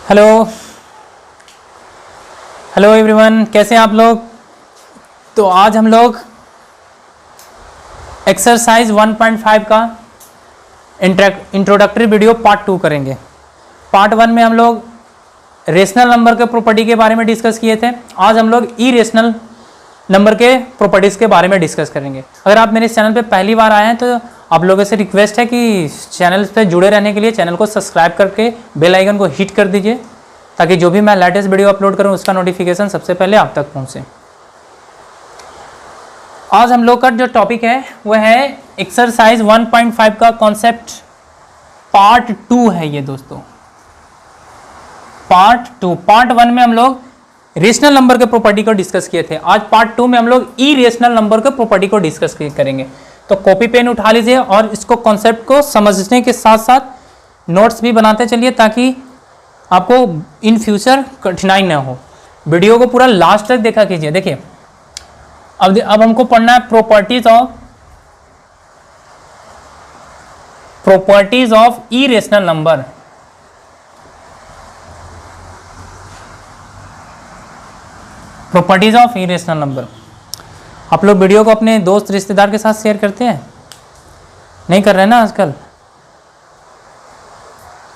Hello hello everyone, कैसे हैं आप लोग। तो आज हम लोग एक्सरसाइज 1.5 का इंट्रोडक्टरी वीडियो पार्ट 2 करेंगे। पार्ट 1 में हम लोग रेशनल नंबर के प्रॉपर्टी के बारे में डिस्कस किए थे। आज हम लोग इरेशनल नंबर के प्रॉपर्टीज़ के बारे में डिस्कस करेंगे। अगर आप मेरे चैनल पे पहली बार आए हैं तो आप लोगों से रिक्वेस्ट है कि चैनल पे जुड़े रहने के लिए चैनल को सब्सक्राइब करके बेल आइकन को हिट कर दीजिए, ताकि जो भी मैं लेटेस्ट वीडियो अपलोड करूं उसका नोटिफिकेशन सबसे पहले आप तक पहुंचे। आज हम लोग का जो टॉपिक है वह है एक्सरसाइज 1.5 का कॉन्सेप्ट पार्ट 2 है ये दोस्तों। पार्ट 2, पार्ट 1 में हम लोग रेशनल नंबर के प्रॉपर्टी को डिस्कस किए थे। आज पार्ट 2 में हम लोग इरेशनल नंबर के प्रॉपर्टी को डिस्कस करेंगे। तो कॉपी पेन उठा लीजिए और इसको कॉन्सेप्ट को समझने के साथ साथ नोट्स भी बनाते चलिए, ताकि आपको इन फ्यूचर कठिनाई ना हो। वीडियो को पूरा लास्ट तक देखा कीजिए। देखिए अब हमको पढ़ना है properties of irrational number. Properties of irrational number. आप लोग वीडियो को अपने दोस्त रिश्तेदार के साथ शेयर करते हैं? नहीं कर रहे हैं ना आजकल?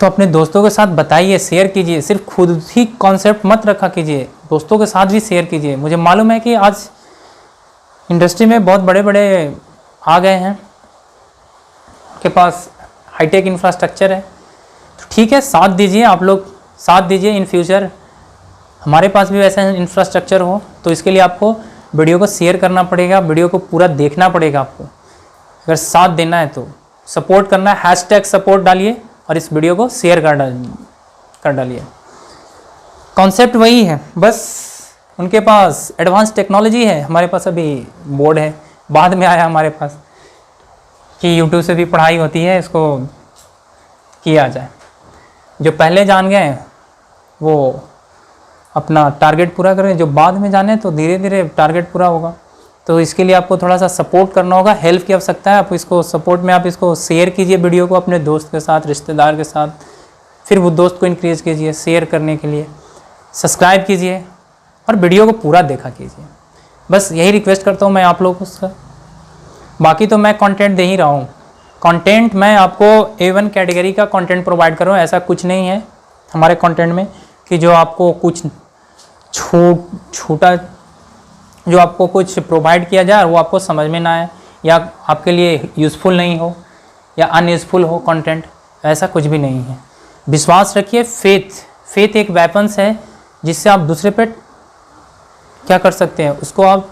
तो अपने दोस्तों के साथ बताइए, शेयर कीजिए। सिर्फ खुद ही कॉन्सेप्ट मत रखा कीजिए, दोस्तों के साथ भी शेयर कीजिए। मुझे मालूम है कि आज इंडस्ट्री में बहुत बड़े बड़े आ गए हैं, के पास हाईटेक इंफ्रास्ट्रक्चर है, तो ठीक है, साथ दीजिए। आप लोग साथ दीजिए। इन फ्यूचर हमारे पास भी वैसा इंफ्रास्ट्रक्चर हो, तो इसके लिए आपको वीडियो को शेयर करना पड़ेगा, वीडियो को पूरा देखना पड़ेगा। आपको अगर साथ देना है तो सपोर्ट करना है, #सपोर्ट डालिए और इस वीडियो को शेयर कर डालिए। कॉन्सेप्ट वही है, बस उनके पास एडवांस टेक्नोलॉजी है, हमारे पास अभी बोर्ड है, बाद में आया हमारे पास कि यूट्यूब से भी पढ़ाई होती है, इसको किया जाए। जो पहले जान गए वो अपना टारगेट पूरा करें, जो बाद में जाने तो धीरे धीरे टारगेट पूरा होगा। तो इसके लिए आपको थोड़ा सा सपोर्ट करना होगा, हेल्प की आवश्यकता है। आप इसको सपोर्ट में आप इसको शेयर कीजिए वीडियो को अपने दोस्त के साथ, रिश्तेदार के साथ, फिर वो दोस्त को इंक्रीज कीजिए शेयर करने के लिए। सब्सक्राइब कीजिए और वीडियो को पूरा देखा कीजिए। बस यही रिक्वेस्ट करता हूँ मैं आप लोगों से। बाकी तो मैं कंटेंट दे ही रहा हूँ। कंटेंट मैं आपको A1 कैटेगरी का कंटेंट प्रोवाइड कर रहा हूँ। ऐसा कुछ नहीं है हमारे कंटेंट में कि जो आपको कुछ छोटा जो आपको कुछ प्रोवाइड किया जाए और वो आपको समझ में ना आए, या आपके लिए यूज़फुल नहीं हो, या अनयूज़फुल हो कंटेंट। ऐसा कुछ भी नहीं है। विश्वास रखिए। फेथ एक वेपन्स है जिससे आप दूसरे पे क्या कर सकते हैं, उसको आप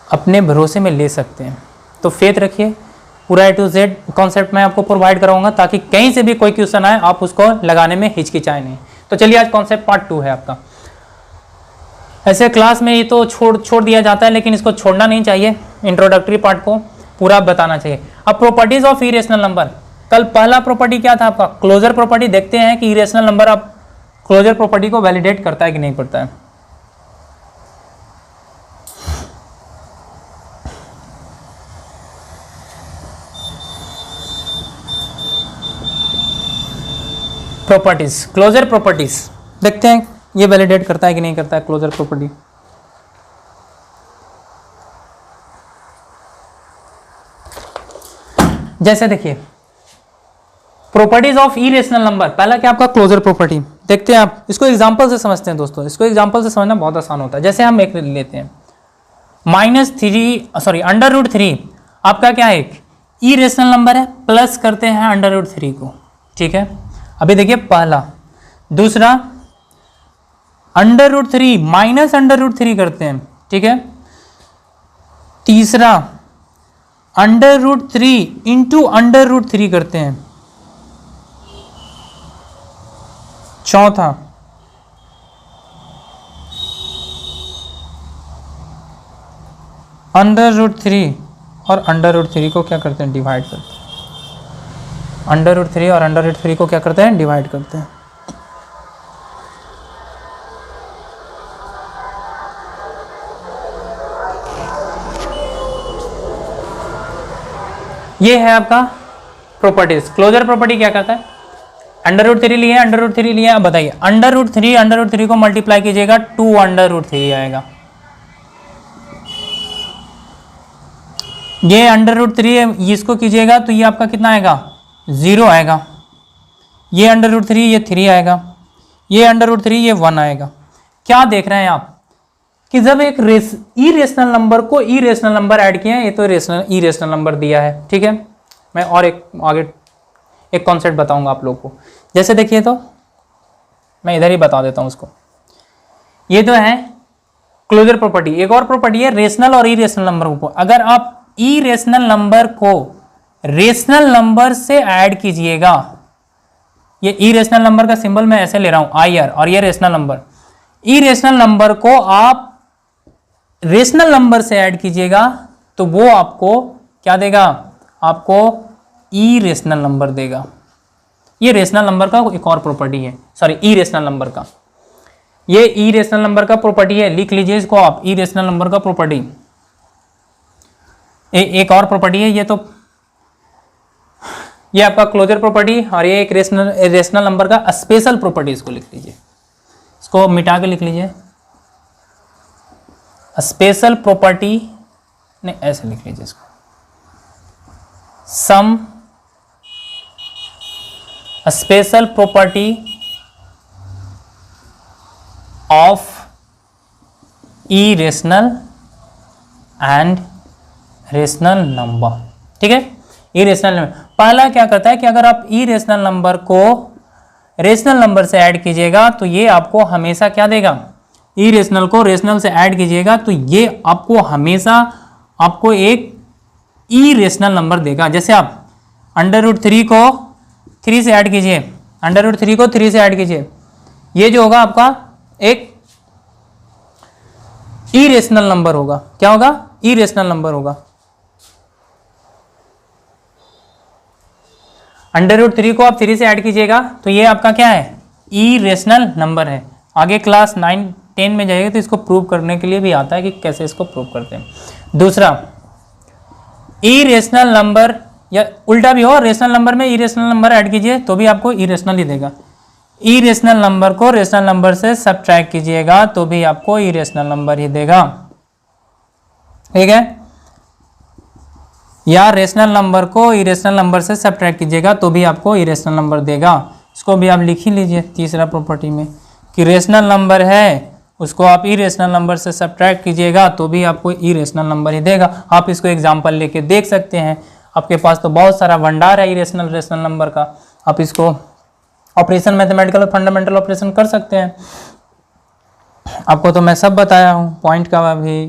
अपने भरोसे में ले सकते हैं। तो फेथ रखिए। पूरा A to Z कॉन्सेप्ट मैं आपको प्रोवाइड कराऊंगा, ताकि कहीं से भी कोई क्वेश्चन आए आप उसको लगाने में हिचकिचाए नहीं। तो चलिए, आज कॉन्सेप्ट पार्ट 2 है आपका। ऐसे क्लास में ये तो छोड़ दिया जाता है, लेकिन इसको छोड़ना नहीं चाहिए। इंट्रोडक्टरी पार्ट को पूरा बताना चाहिए। अब प्रॉपर्टीज ऑफ इरेशनल नंबर। कल पहला प्रॉपर्टी क्या था आपका? Closure property. देखते हैं कि इरेशनल नंबर आप क्लोजर प्रॉपर्टी को वैलिडेट करता है कि नहीं करता है। प्रॉपर्टीज, क्लोजर प्रॉपर्टीज देखते हैं ये वैलिडेट करता है कि नहीं करता है क्लोजर प्रॉपर्टी। जैसे देखिए, प्रॉपर्टीज ऑफ इरेशनल नंबर। पहला क्या आपका? Closure property. देखते हैं आप इसको एग्जांपल से समझते हैं दोस्तों। इसको एग्जांपल से समझना बहुत आसान होता है। जैसे हम एक लेते हैं √3 आपका क्या है? एक इरेशनल नंबर है, प्लस करते हैं √3 को। ठीक है, अभी देखिए पहला। दूसरा √3 माइनस √3 करते हैं। ठीक है, तीसरा √3 इंटू √3 करते हैं। चौथा √3 और √3 को क्या करते हैं? डिवाइड करते हैं। √3 और √3 को क्या करते हैं? डिवाइड करते हैं। ये है आपका प्रॉपर्टीज। क्लोजर प्रॉपर्टी क्या करता है? अंडर रूट थ्री लिए। अब बताइए अंडर रूट थ्री को मल्टीप्लाई कीजिएगा 2 अंडर रूट थ्री आएगा। ये अंडर रूट थ्री है, इसको कीजिएगा तो ये आपका कितना आएगा 0 आएगा। ये अंडर रूट थ्री ये 3 आएगा। ये अंडर रूट थ्री ये 1 आएगा। क्या देख रहे हैं आप कि जब एक इरेशनल नंबर को इरेशनल नंबर ऐड किया है, ये तो इरेशनल नंबर दिया है, ठीक है। मैं और एक आगे एक कॉन्सेप्ट बताऊंगा आप लोग को। जैसे देखिए तो मैं इधर ही बता देता हूं उसको। ये तो है क्लोजर प्रॉपर्टी। एक और प्रॉपर्टी है रेशनल और इरेशनल नंबर को। अगर आप इरेशनल नंबर को रेशनल नंबर से ऐड कीजिएगा, ये इरेशनल नंबर का सिंबल मैं ऐसे ले रहा हूं IR, और ये रेशनल नंबर, इरेशनल नंबर को आप रेशनल नंबर से ऐड कीजिएगा तो वो आपको क्या देगा, आपको इरेशनल नंबर देगा। ये रेशनल नंबर का एक और प्रॉपर्टी है, सॉरी इरेशनल नंबर का, ये इरेशनल नंबर का प्रॉपर्टी है। लिख लीजिए इसको आप, इरेशनल नंबर का प्रॉपर्टी। एक और प्रॉपर्टी है, ये तो ये आपका क्लोजर प्रॉपर्टी, और ये एक रेशनल नंबर का स्पेशल प्रॉपर्टी। इसको लिख लीजिए, इसको मिटा के लिख लीजिए, स्पेशल प्रॉपर्टी, नहीं ऐसे लिख लीजिए इसको, some special property of irrational and rational number, ठीक है। इरेशनल नंबर पहला क्या करता है कि अगर आप इरेशनल नंबर को रेशनल नंबर से ऐड कीजिएगा तो ये आपको हमेशा क्या देगा, इरेशनल को रेशनल से ऐड कीजिएगा तो ये आपको हमेशा आपको एक इरेशनल नंबर देगा। जैसे आप अंडर रूट थ्री को 3 से ऐड कीजिए, अंडर रूट थ्री को 3 से ऐड कीजिए, ये जो होगा आपका एक इरेशनल नंबर होगा। क्या होगा, इरेशनल नंबर होगा। अंडर रूट थ्री को आप 3 से ऐड कीजिएगा तो ये आपका क्या है, इरेशनल नंबर है। आगे क्लास 9-10 में जाइएगा तो इसको प्रूव करने के लिए भी आता है कि कैसे इसको प्रूव करते हैं। दूसरा, इरेशनल नंबर या उल्टा भी हो, रेशनल नंबर में इरेशनल नंबर ऐड कीजिए तो भी आपको इरेशनल ही देगा। इरेशनल नंबर को रेशनल नंबर से सब्ट्रैक्ट कीजिएगा तो भी आपको इरेशनल नंबर ही देगा, ठीक है। या रेशनल नंबर को इरेशनल नंबर से सब्ट्रैक्ट कीजिएगा तो भी आपको इरेशनल नंबर देगा। इसको भी आप लिख ही लीजिए तीसरा प्रॉपर्टी में कि रेशनल नंबर है उसको आप इरेशनल नंबर से सब्ट्रैक्ट कीजिएगा तो भी आपको इरेशनल नंबर ही देगा। आप इसको एग्जाम्पल लेके देख सकते हैं, आपके पास तो बहुत सारा भंडार है इरेशनल रेशनल नंबर का। आप इसको ऑपरेशन मैथमेटिकल फंडामेंटल ऑपरेशन कर सकते हैं। आपको तो मैं सब बताया हूँ, पॉइंट का भी,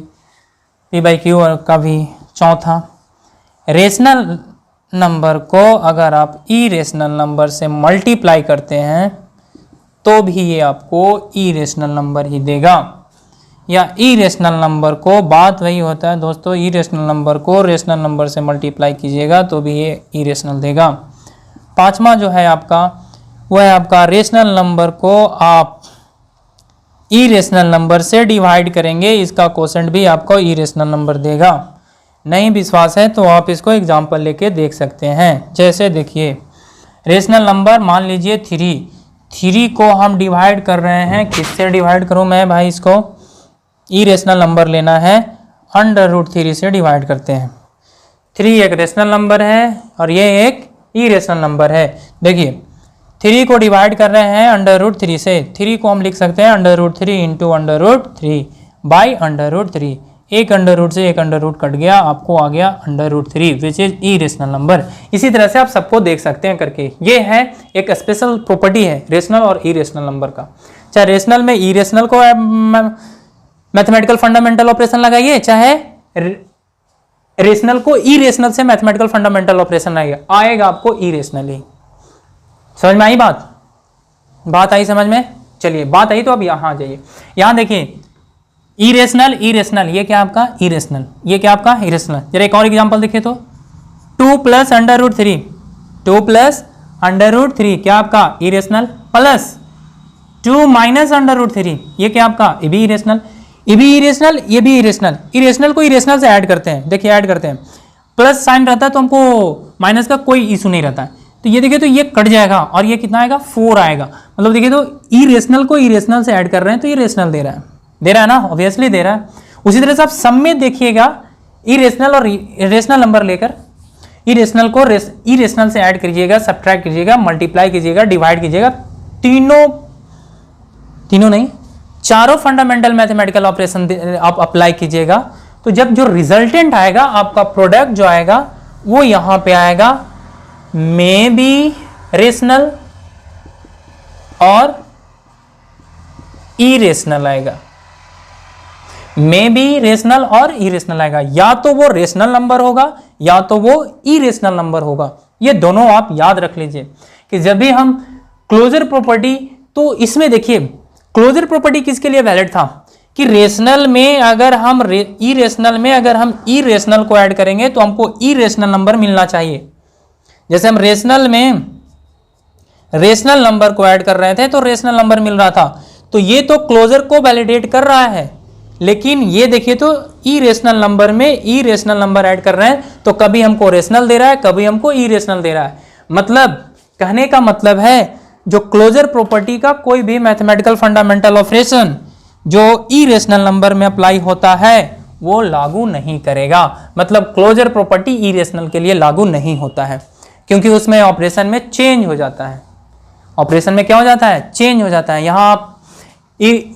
P/Q का भी। चौथा, रेशनल नंबर को अगर आप इरेशनल नंबर से मल्टीप्लाई करते हैं तो भी ये आपको इरेशनल नंबर ही देगा। या इरेशनल नंबर को, बात वही होता है दोस्तों, इरेशनल नंबर को रेशनल नंबर से मल्टीप्लाई कीजिएगा तो भी ये इरेशनल देगा। पांचवा जो है आपका वो है आपका रेशनल नंबर को आप इरेशनल नंबर से डिवाइड करेंगे, इसका कोसेंट भी आपको इरेशनल नंबर देगा। नहीं विश्वास है तो आप इसको एग्जाम्पल लेके देख सकते हैं। जैसे देखिए, रेशनल नंबर मान लीजिए 3 को हम डिवाइड कर रहे हैं, किससे डिवाइड करूं मैं भाई, इसको इरेशनल नंबर लेना है, अंडर रूट 3 से डिवाइड करते हैं। 3 एक रेशनल नंबर है और ये एक इरेशनल नंबर है। देखिए 3 को डिवाइड कर रहे हैं अंडर रूट 3 से, 3 को हम लिख सकते हैं under root 3 into under root 3 by under root 3। एक अंडर रूट से एक अंडर रूट कट गया, आपको आ गया under root 3 which is irrational number. इसी तरह से आप सबको देख सकते हैं करके। ये है एक स्पेशल प्रॉपर्टी है रेशनल और इरेशनल नंबर का। चाहे रेशनल में इरेशनल को मैथमेटिकल फंडामेंटल ऑपरेशन लगाइए, चाहे रेशनल को इरेशनल से मैथमेटिकल फंडामेंटल ऑपरेशन आएगा आपको इरेशनल ही। समझ में आई बात आई समझ में? चलिए बात आई तो अब यहाँ जाइए, यहाँ देखिए इरेशनल ये क्या आपका इरेशनल, ये क्या आपका इरेशनल। जरा एक और एग्जांपल देखिए तो 2 plus under root 3, 2 plus under root 3 क्या आपका irrational, plus 2 minus under root 3 ये क्या आपका, ये भी इरेशनल, ये भी इरेशनल, ये भी इरेशनल। इरेशनल को इरेशनल से ऐड करते हैं, देखिए ऐड करते हैं, प्लस साइन रहता है तो हमको माइनस का कोई इशू नहीं रहता है। तो ये देखिए तो ये कट जाएगा और ये कितना आएगा 4 आएगा। मतलब देखिए तो इरेशनल को इरेशनल से ऐड कर रहे हैं तो ये रेशनल दे रहा है ना, ऑब्वियसली दे रहा है। उसी तरह से आप सम में देखिएगा इरेशनल और रेशनल नंबर लेकर इरेशनल को इरेशनल से ऐड कीजिएगा, सब्ट्रैक्ट कीजिएगा, मल्टीप्लाई कीजिएगा, डिवाइड कीजिएगा, तीनों नहीं चारों फंडामेंटल मैथमेटिकल ऑपरेशन आप अप्लाई कीजिएगा। तो जब जो रिजल्टेंट आएगा आपका प्रोडक्ट जो आएगा वो यहां पे आएगा मे बी रेशनल और इरेशनल आएगा। मे बी रेशनल और इरेशनल आएगा, या तो वो रेशनल नंबर होगा या तो वो इरेशनल नंबर होगा। ये दोनों आप याद रख लीजिए कि जब भी हम क्लोजर प्रॉपर्टी, तो इसमें देखिए क्लोजर प्रॉपर्टी किसके लिए वैलिड था कि रेशनल में अगर हम इरेशनल को ऐड करेंगे तो हमको इरेशनल नंबर मिलना चाहिए। जैसे हम रेशनल में रेशनल नंबर को ऐड कर रहे थे तो रेशनल नंबर मिल रहा था, तो ये तो क्लोजर को वैलिडेट कर रहा है। लेकिन ये देखिए तो इरेशनल नंबर में इरेशनल नंबर ऐड कर रहे हैं तो कभी हमको रेशनल दे रहा है, कभी हमको इरेशनल दे रहा है। मतलब कहने का मतलब है जो क्लोजर प्रॉपर्टी का कोई भी मैथमेटिकल फंडामेंटल ऑपरेशन जो इरेशनल नंबर में अप्लाई होता है वो लागू नहीं करेगा। मतलब क्लोजर प्रॉपर्टी इरेशनल के लिए लागू नहीं होता है, क्योंकि उसमें ऑपरेशन में चेंज हो जाता है। ऑपरेशन में क्या हो जाता है? चेंज हो जाता है। यहाँ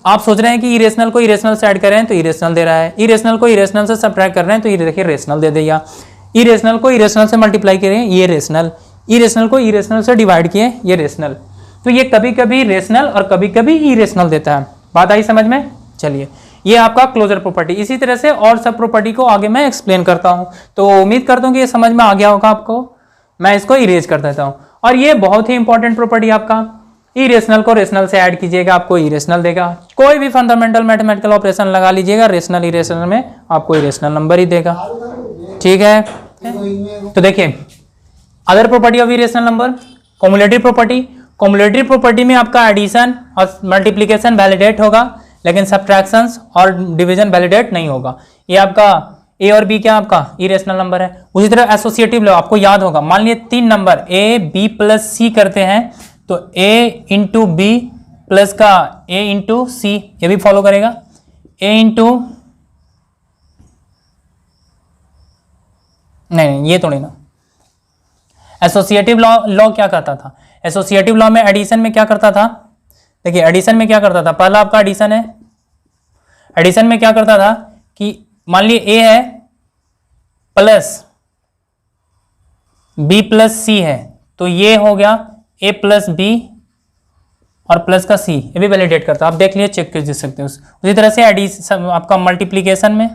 आप सोच रहे हैं कि इरेशनल को इरेशनल से ऐड कर रहे हैं तो इरेशनल दे रहा है, इरेशनल को इरेशनल से सब्ट्रैक्ट कर रहे हैं तो ये देखिए रेशनल दे देगा, इरेशनल को इरेशनल से मल्टीप्लाई कर रहे हैं ये रेशनल, इरेशनल को इरेशनल से डिवाइड किए ये रेशनल। तो ये कभी कभी रेशनल और कभी कभी इरेशनल देता है। बात आई समझ में? चलिए, ये आपका क्लोजर प्रॉपर्टी। इसी तरह से और सब प्रॉपर्टी को आगे मैं एक्सप्लेन करता हूँ, तो उम्मीद करता हूँ कि ये समझ में आ गया होगा आपको। मैं इसको इरेज कर देता हूँ। और ये बहुत ही इंपॉर्टेंट प्रॉपर्टी आपका, इरेशनल को रेशनल से ऐड कीजिएगा आपको इरेशनल देगा। कोई भी फंडामेंटल मैथमेटिकल ऑपरेशन लगा लीजिएगा, रेशनल इरेशनल में आपको इरेशनल नंबर ही देगा। ठीक है, तो देखिए other property of irrational number, cumulative property. Cumulative property में आपका एडिशन और मल्टीप्लिकेशन वैलिडेट होगा, लेकिन सब्ट्रैक्शंस और डिवीजन वैलिडेट नहीं होगा। ये आपका ए और बी क्या आपका इरेशनल नंबर है। उसी तरह एसोसिएटिव लॉ आपको याद होगा, मान लीजिए 3 नंबर ए बी प्लस सी करते हैं तो ए इंटू बी प्लस का ए इंटू सी, ये भी फॉलो करेगा। ए इंटू नहीं ये थोड़ी ना। एसोसिएटिव लॉ क्या करता था? एसोसिएटिव लॉ में एडिशन में क्या करता था? देखिए एडिशन में क्या करता था, पहला आपका एडिशन है। एडिशन में क्या करता था कि मान लीजिए ए है प्लस बी प्लस सी है, तो ये हो गया ए प्लस बी और प्लस का सी, ये भी वैलिडेट करता है। आप देख लिए, चेक कर सकते हो। उसी तरह से एडिशन आपका मल्टीप्लीकेशन में,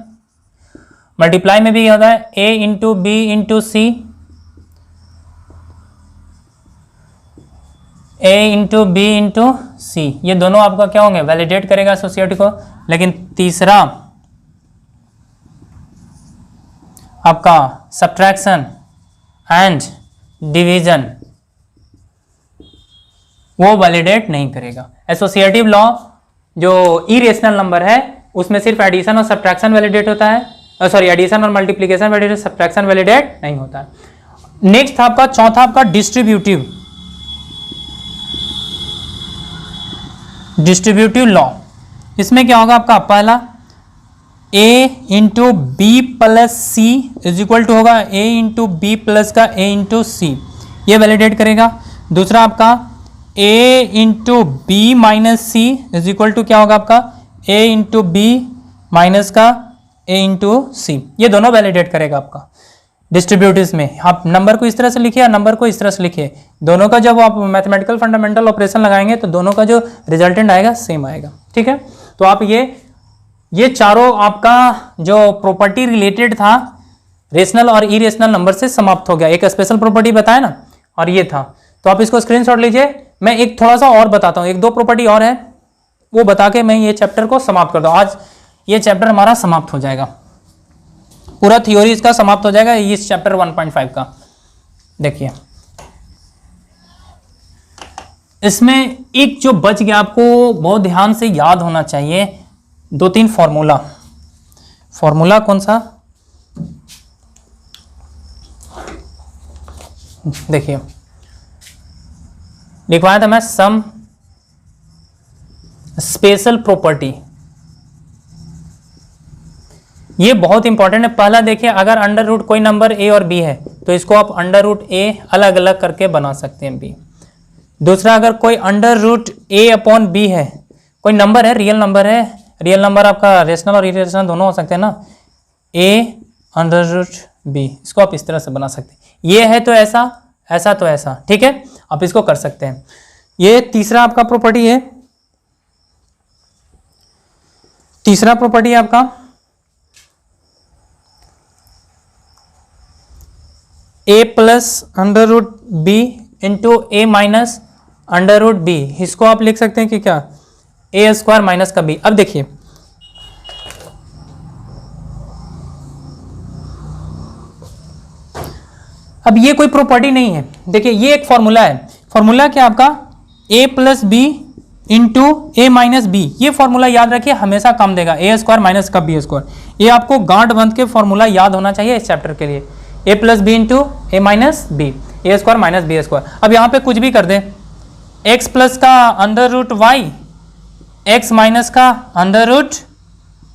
मल्टीप्लाई में भी होता है ए इंटू बी इंटू सी, ए इंटू बी इंटू सी, ये दोनों आपका क्या होंगे? वैलिडेट करेगा एसोसिएटिव को। लेकिन तीसरा आपका सब्ट्रैक्शन एंड डिवीजन वो वैलिडेट नहीं करेगा। एसोसिएटिव लॉ जो इरेशनल नंबर है उसमें सिर्फ एडिशन और सब्ट्रैक्शन वैलिडेट होता है, सॉरी एडिशन और मल्टीप्लिकेशन वैलिडेट, सब्ट्रैक्शन वैलिडेट नहीं होता है। नेक्स्ट आपका चौथा आपका डिस्ट्रीब्यूटिव लॉ। इसमें क्या होगा आपका? पहला a into B plus C is equal to होगा a इंटू बी प्लस का a इंटू सी, ये वैलिडेट करेगा। दूसरा आपका a into B minus C is equal to क्या होगा आपका? a इंटू बी माइनस का a इंटू सी, ये दोनों वैलिडेट करेगा आपका डिस्ट्रीब्यूटिव्स में। आप नंबर को इस तरह से लिखिए, नंबर को इस तरह से लिखिए, दोनों का जब आप मैथमेटिकल फंडामेंटल ऑपरेशन लगाएंगे तो दोनों का जो रिजल्टेंट आएगा सेम आएगा। ठीक है, तो आप ये चारों आपका जो प्रॉपर्टी रिलेटेड था रेशनल और इरेशनल नंबर से समाप्त हो गया। एक स्पेशल प्रॉपर्टी बताया ना, और ये था, तो आप इसको स्क्रीनशॉट लीजिए। मैं एक थोड़ा सा और बताता हूँ, 1-2 प्रॉपर्टी और है, वो बता के मैं ये चैप्टर को समाप्त कर दूँ। आज ये चैप्टर हमारा समाप्त हो जाएगा, पूरा थ्योरी इसका समाप्त हो जाएगा इस चैप्टर 1.5 का। देखिए इसमें एक जो बच गया आपको बहुत ध्यान से याद होना चाहिए, 2-3 फॉर्मूला कौन सा? देखिए लिखवाया था मैं सम स्पेशल प्रॉपर्टी। ये बहुत इंपॉर्टेंट है। पहला देखिए, अगर अंडर रूट कोई नंबर ए और बी है तो इसको आप अंडर रूट ए अलग अलग करके बना सकते हैं बी। दूसरा, अगर कोई अंडर रूट ए अपॉन बी है, कोई नंबर है, रियल नंबर है, रियल नंबर आपका रेशनल और इरेशनल दोनों हो सकते हैं ना, ए अंडर रूट बी, इसको आप इस तरह से बना सकते हैं। ये है तो ऐसा, ऐसा तो ऐसा, ठीक है, आप इसको कर सकते हैं। ये तीसरा आपका प्रॉपर्टी है, तीसरा प्रॉपर्टी है आपका A plus under root B into A minus under root B. इसको आप लिख सकते हैं कि क्या, ए स्क्वायर माइनस का बी। अब देखिए, अब ये कोई प्रॉपर्टी नहीं है, देखिए ये एक फॉर्मूला है। फॉर्मूला क्या आपका, a plus B into A minus B. ये फॉर्मूला याद रखिए, हमेशा काम देगा, ए स्क्वायर माइनस का बी स्क्वायर। ये आपको गांठ बंध के फॉर्मूला याद होना चाहिए इस चैप्टर के लिए, A plus B into A minus B, A square minus B square. अब यहाँ पे कुछ भी कर दें, एक्स प्लस का under root Y, X minus का अंडर रूट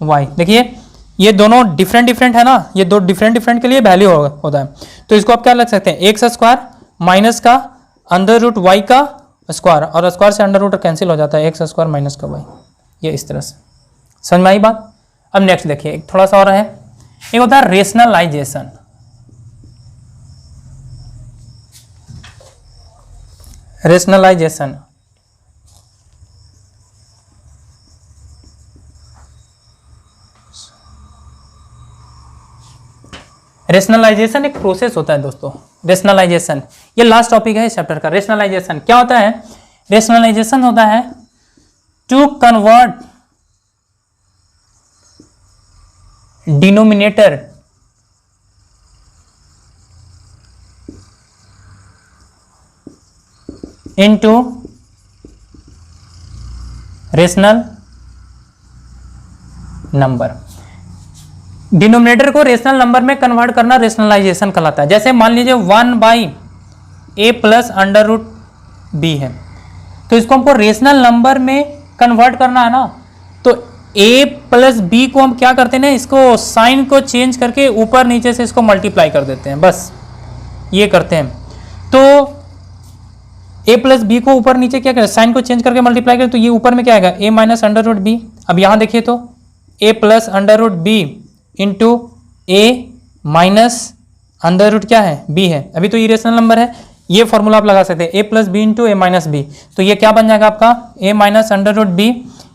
वाई। देखिए ये दोनों डिफरेंट डिफरेंट है ना, ये दो डिफरेंट डिफरेंट के लिए वैल्यू होता है, तो इसको आप क्या लग सकते हैं, एक्स स्क्वायर माइनस का अंडर रूट वाई का स्क्वायर, और स्क्वायर से अंडर रूट कैंसिल हो जाता है, एक्स स्क्वायर माइनस का वाई। ये इस तरह से समझ में आई बात। अब नेक्स्ट देखिए, एक थोड़ा सा और है, एक होता है रेशनलाइजेशन। रेशनलाइजेशन रेशनलाइजेशन एक प्रोसेस होता है दोस्तों। रेशनलाइजेशन ये लास्ट टॉपिक है इस चैप्टर का। रेशनलाइजेशन क्या होता है, रेशनलाइजेशन होता है to convert denominator into rational number. Denominator को रेशनल नंबर में कन्वर्ट करना रेशनलाइजेशन कहलाता है। जैसे मान लीजिए 1/a plus under root B है, तो इसको हमको रेशनल नंबर में कन्वर्ट करना है ना, तो a प्लस बी को हम क्या करते हैं ना, इसको साइन को चेंज करके ऊपर नीचे से इसको मल्टीप्लाई कर देते हैं, बस ये करते हैं। तो a प्लस बी को ऊपर नीचे क्या करें, साइन को चेंज करके मल्टीप्लाई करें, तो ये ऊपर में क्या आएगा, a minus under root B. अब यहाँ देखिए तो a plus under root B into A minus under root क्या है, बी है। अभी तो ये रेशनल नंबर है, ये फॉर्मूला आप लगा सकते हैं, ए plus B into A minus B. तो ये क्या बन जाएगा आपका, ए माइनस अंडर रूट बी,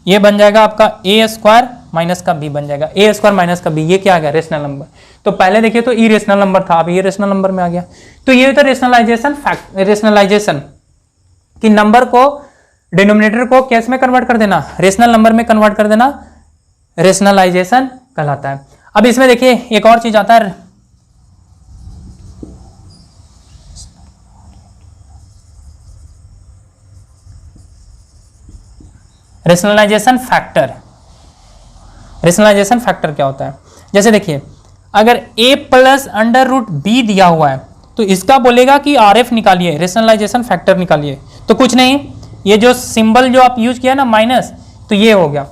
ये बन जाएगा आपका ए स्क्वायर माइनस का बी बन जाएगा, ए स्क्वायर माइनस का बी। ये क्या आ गया, रेशनल नंबर। तो पहले देखिए तो ई रेशनल नंबर था, अब ये रेशनल नंबर में आ गया। तो ये होता है रेशनलाइजेशन। रेशनलाइजेशन कि नंबर को, डिनोमिनेटर को कैसे में कन्वर्ट कर देना, रेशनल नंबर में कन्वर्ट कर देना, रेशनलाइजेशन कहलाता है। अब इसमें देखिए एक और चीज आता है, रेशनलाइजेशन फैक्टर। रेशनलाइजेशन फैक्टर क्या होता है, जैसे देखिए अगर a plus under root B दिया हुआ है तो इसका बोलेगा कि RF निकालिए, रेशनलाइजेशन फैक्टर निकालिए। तो कुछ नहीं, ये जो सिंबल जो आप यूज किया ना माइनस, तो ये हो गया,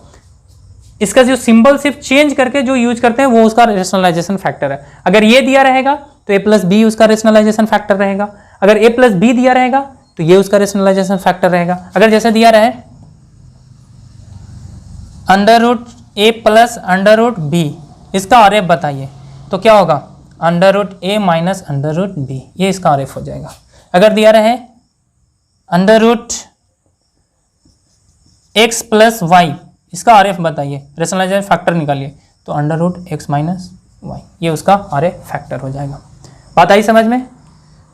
इसका जो सिंबल सिर्फ चेंज करके जो यूज करते हैं वो उसका रेशनलाइजेशन फैक्टर है। अगर ये दिया रहेगा तो a प्लस बी उसका रेशनलाइजेशन फैक्टर रहेगा, अगर a प्लस बी दिया रहेगा तो ये उसका रेशनलाइजेशन फैक्टर रहेगा। अगर जैसे दिया रहे under root A plus under root B, इसका RF बताइए, तो क्या होगा, under root A minus under root B, ये इसका RF हो जाएगा। अगर दिया रहे under root X plus Y, इसका RF बताइए, रेशनलाइजेशन फैक्टर निकालिए, तो under root X minus Y, ये उसका RF फैक्टर हो जाएगा। बात आई समझ में।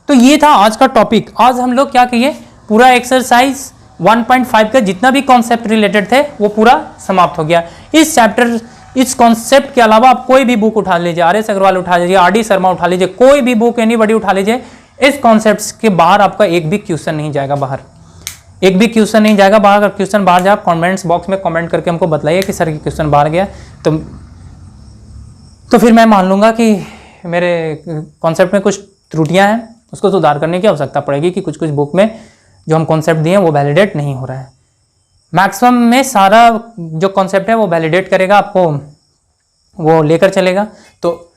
तो ये था आज का टॉपिक। आज हम लोग क्या किए, पूरा एक्सरसाइज 1.5 का जितना भी कॉन्सेप्ट रिलेटेड थे वो पूरा समाप्त हो गया। इस चैप्टर, इस कॉन्सेप्ट के अलावा आप कोई भी बुक उठा लीजिए, RS अग्रवाल उठा लीजिए, RD शर्मा उठा लीजिए, कोई भी बुक एनीबॉडी उठा लीजिए, इस कॉन्सेप्ट के बाहर आपका एक भी क्वेश्चन नहीं जाएगा बाहर, एक भी क्वेश्चन नहीं जाएगा बाहर। अगर क्वेश्चन बाहर जाए, कमेंट्स बॉक्स में कमेंट करके हमको बताइए कि सर ये क्वेश्चन बाहर गया, तो फिर मैं मान लूंगा कि मेरे कॉन्सेप्ट में कुछ त्रुटियां हैं, उसको सुधार करने की आवश्यकता पड़ेगी कि कुछ कुछ बुक में जो हम कॉन्सेप्ट दिए वो वैलिडेट नहीं हो रहा है। मैक्सिमम में सारा जो कॉन्सेप्ट है वो वैलिडेट करेगा, आपको वो लेकर चलेगा। तो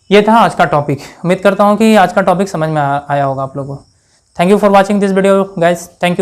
ये था आज का टॉपिक। उम्मीद करता हूँ कि आज का टॉपिक समझ में आया होगा आप लोगों को। Thank you for watching this video guys, thank you.